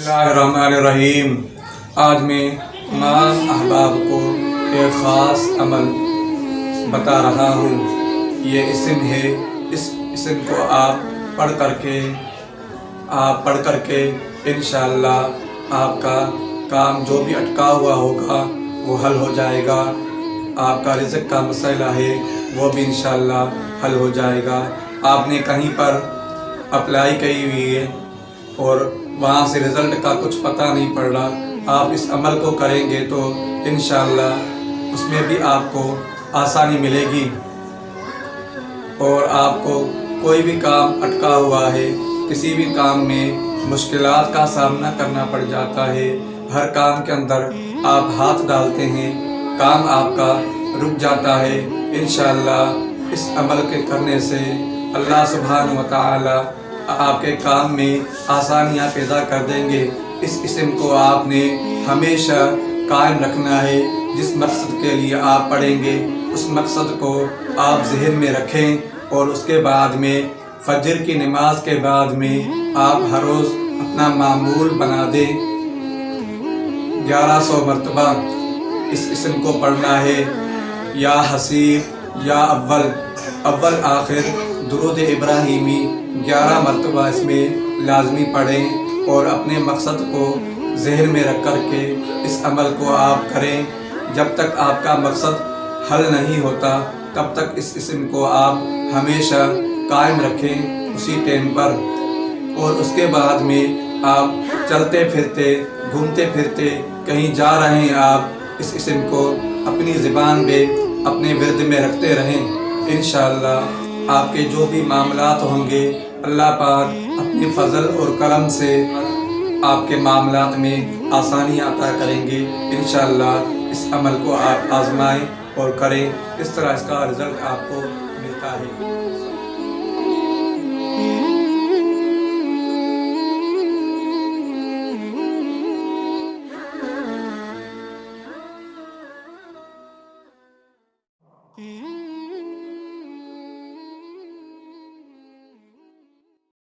बिस्मिल्लाहिर्रहमानिर्रहीम। आज मैं तमाम अहबाब को एक ख़ास अमल बता रहा हूँ। ये इसम है। इस इसम को आप पढ़ करके इंशाअल्लाह आपका काम जो भी अटका हुआ होगा वो हल हो जाएगा। आपका रिज़्क़ का मसला है वो भी इंशाअल्लाह हल हो जाएगा। आपने कहीं पर अप्लाई की हुई है और वहाँ से रिज़ल्ट का कुछ पता नहीं पड़ रहा, आप इस अमल को करेंगे तो इंशाअल्लाह उसमें भी आपको आसानी मिलेगी। और आपको कोई भी काम अटका हुआ है, किसी भी काम में मुश्किलात का सामना करना पड़ जाता है, हर काम के अंदर आप हाथ डालते हैं, काम आपका रुक जाता है। इंशाअल्लाह इस अमल के करने से अल्लाह सुब्हानहू व तआला आपके काम में आसानियाँ पैदा कर देंगे। इस इसम को आपने हमेशा कायम रखना है। जिस मकसद के लिए आप पढ़ेंगे उस मकसद को आप ज़हन में रखें और उसके बाद में फजर की नमाज के बाद में आप हर रोज़ अपना मामूल बना दें। 1100 मरतबा इस इसम को पढ़ना है। या हसीब या अव्वल आखिर दुरूद इब्राहिमी 11 मरतबा इसमें लाजमी पढ़ें और अपने मकसद को ज़हन में रख कर के इस अमल को आप करें। जब तक आपका मकसद हल नहीं होता तब तक इस इसम को आप हमेशा कायम रखें उसी टाइम पर। और उसके बाद में आप चलते फिरते घूमते फिरते कहीं जा रहे हैं, आप इस इसम को अपनी ज़बान पे अपने विरद में रखते रहें। इंशाअल्लाह आपके जो भी मामलात होंगे अल्लाह पाक अपने फजल और करम से आपके मामलात में आसानी अता करेंगे। इंशाअल्लाह इस अमल को आप आजमाएं और करें, इस तरह इसका रिज़ल्ट आपको मिलता है।